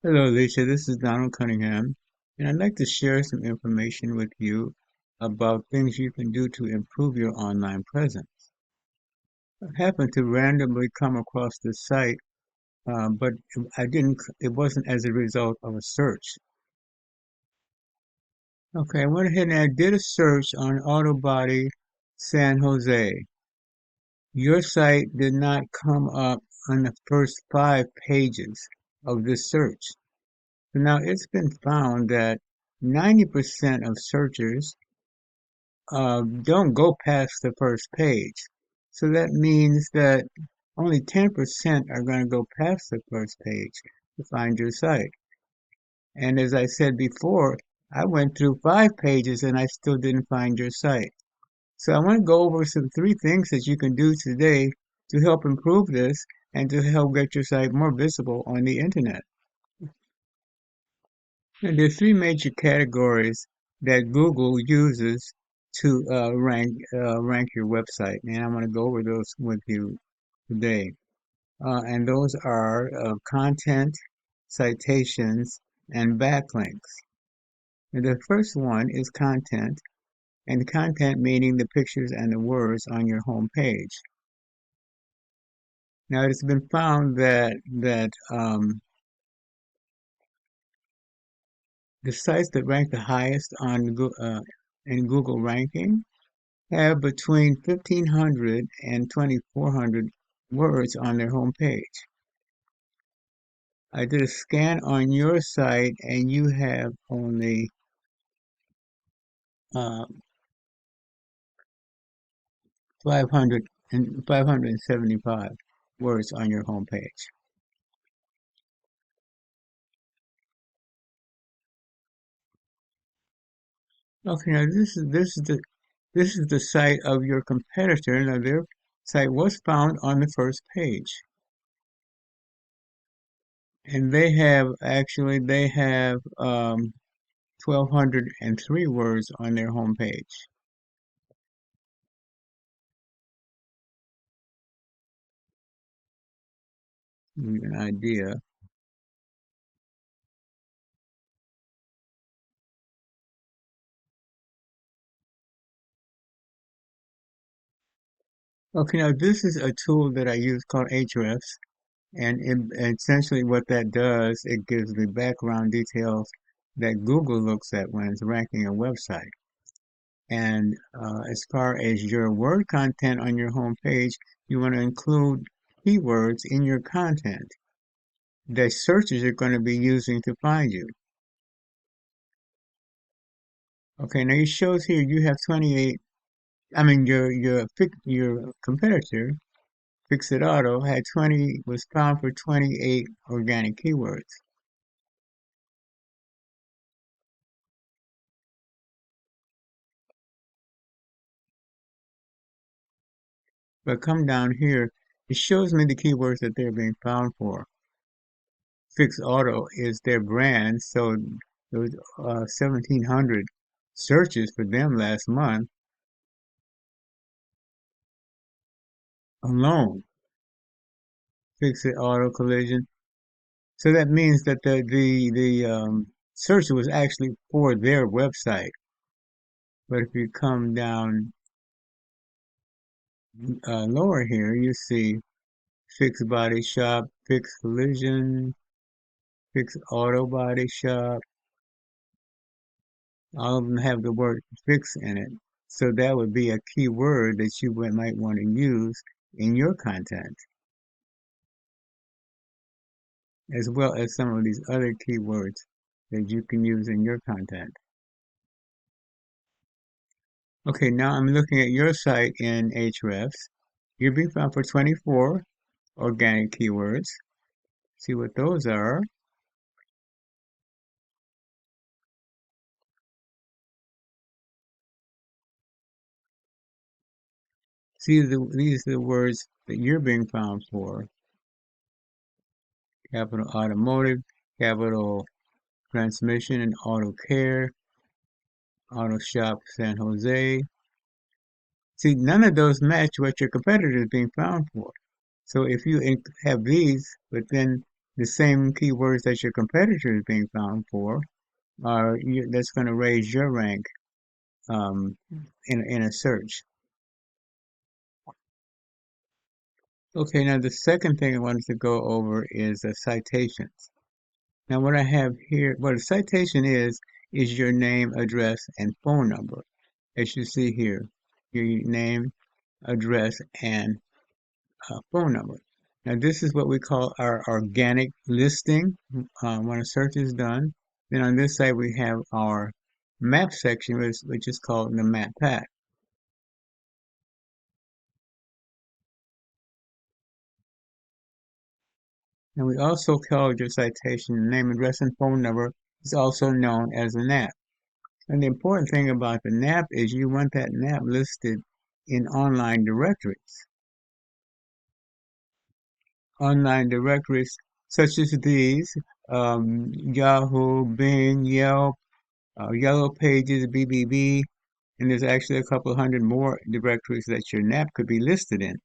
Hello, Alicia. This is Donald Cunningham, and I'd like to share some information with you about things you can do to improve your online presence. I happened to randomly come across this site, but it wasn't as a result of a search. Okay, I went ahead and I did a search on Auto Body San Jose. Your site did not come up on the first 5 pages of this search. Now, it's been found that 90% of searchers don't go past the first page. So that means that only 10% are going to go past the first page to find your site. And as I said before, I went through 5 pages and I still didn't find your site. So I want to go over some 3 things that you can do today to help improve this and to help get your site more visible on the internet. And there are 3 major categories that Google uses to rank your website, and I'm going to go over those with you today. And those are content, citations, and backlinks. And the first one is content, and content meaning the pictures and the words on your home page. Now, it's been found that the sites that rank the highest in Google ranking have between 1,500 and 2,400 words on their homepage. I did a scan on your site and you have only uh, 500 and 575 words on your homepage. Okay, now this is the site of your competitor. Now their site was found on the first page, and they have 1,203 words on their homepage. Give you an idea. Okay, now this is a tool that I use called Ahrefs, and essentially what that does, it gives the background details that Google looks at when it's ranking a website. And as far as your word content on your home page, you want to include keywords in your content that searchers are going to be using to find you. Okay, now it shows here you have 28. I mean, your competitor Fix It Auto had 20 was found for 28 organic keywords. But come down here, it shows me the keywords that they're being found for. Fix Auto is their brand, so there was 1,700 searches for them last month alone. Fix It Auto Collision. So that means that the search was actually for their website. But if you come down lower here, you see Fix Body Shop, Fix Collision, Fix Auto Body Shop. All of them have the word fix in it. So that would be a key word that you might want to use in your content, as well as some of these other keywords that you can use in your content. Okay, now I'm looking at your site in Ahrefs. You're being found for 24 organic keywords. See what those are. These are the words that you're being found for. Capital Automotive, Capital Transmission and Auto Care, Auto Shop San Jose. See, none of those match what your competitor is being found for. So if you have these, but then the same keywords that your competitor is being found for that's going to raise your rank um, in a search. Okay, now the second thing I wanted to go over is citations. Now what I have here, what a citation is your name, address, and phone number. As you see here, your name, address, and phone number. Now this is what we call our organic listing when a search is done. Then on this side we have our map section, which is called the map pack. And we also call your citation name, address, and phone number is also known as a NAP. And the important thing about the NAP is you want that NAP listed in online directories. Online directories such as these, Yahoo, Bing, Yelp, Yellow Pages, BBB, and there's actually a couple hundred more directories that your NAP could be listed in.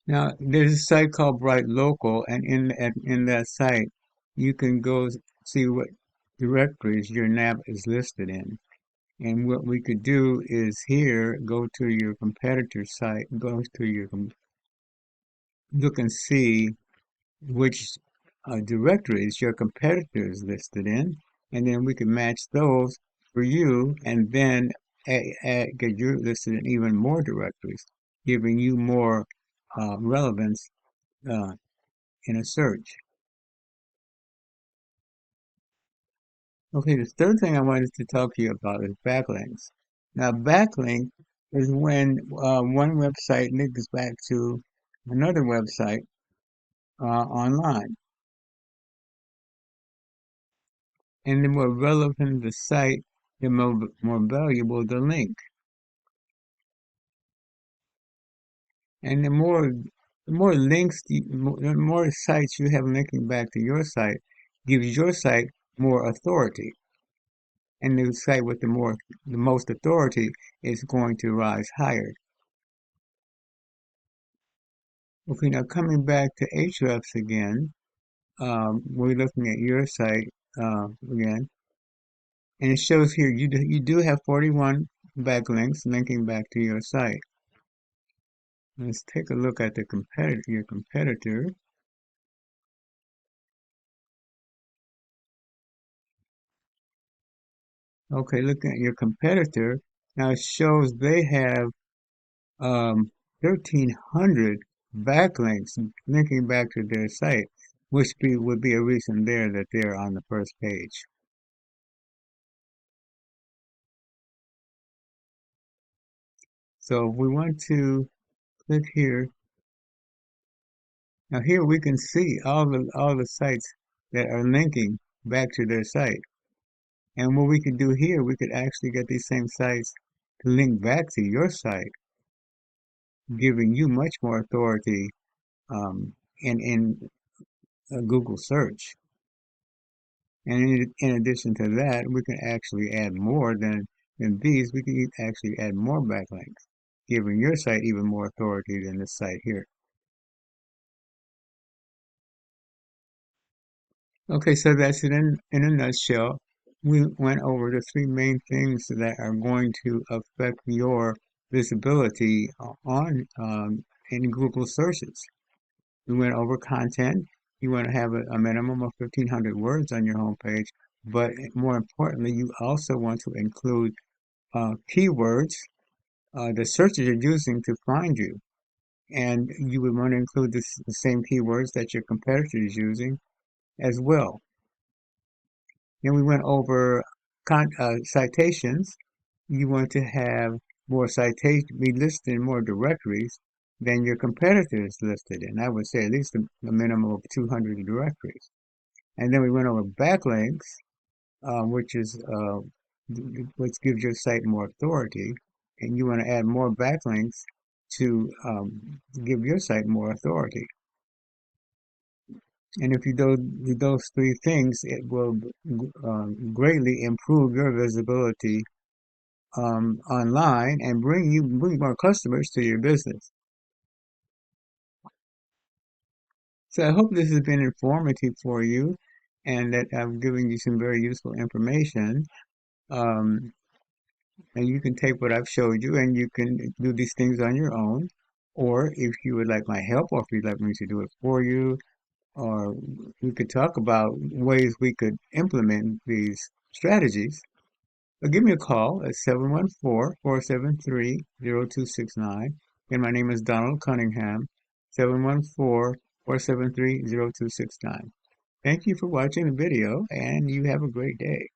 Now, there's a site called Bright Local, and in that site, you can go see what directories your NAP is listed in. And what we could do is here, go to your competitor site, go to your, look and see which directories your competitor is listed in, and then we can match those for you, and then get you listed in even more directories, giving you more relevance uh, in a search. Okay, the third thing I wanted to talk to you about is backlinks. Now, backlink is when one website links back to another website online. And the more relevant the site, the more valuable the link. And the more links, the more sites you have linking back to your site gives your site more authority. And the site with the most authority is going to rise higher. Okay, now coming back to Ahrefs again, we're looking at your site again, and it shows here you do have 41 backlinks linking back to your site. Let's take a look at your competitor. Okay, looking at your competitor, now it shows they have 1,300 backlinks linking back to their site, which would be a reason there that they're on the first page. So if we want to click here, now here we can see all the sites that are linking back to their site. And what we could do here, we could actually get these same sites to link back to your site, giving you much more authority in a Google search. And in addition to that, we can actually add more than these. We can actually add more backlinks, giving your site even more authority than this site here. Okay, so that's it in a nutshell. We went over the three main things that are going to affect your visibility on in Google searches. We went over content. You want to have a minimum of 1,500 words on your homepage, but more importantly, you also want to include keywords, the searches you're using to find you. And you would want to include the same keywords that your competitor is using as well. Then we went over citations. You want to have more citations, be listed in more directories than your competitors listed in. I would say at least a minimum of 200 directories. And then we went over backlinks, which is which gives your site more authority. And you want to add more backlinks to give your site more authority. And if you do those three things, it will greatly improve your visibility online and bring more customers to your business. So I hope this has been informative for you and that I'm giving you some very useful information. Um, and you can take what I've showed you and you can do these things on your own. Or if you would like my help, or if you'd like me to do it for you, or we could talk about ways we could implement these strategies. Give me a call at 714-473-0269. And my name is Donald Cunningham, 714-473-0269. Thank you for watching the video, and you have a great day.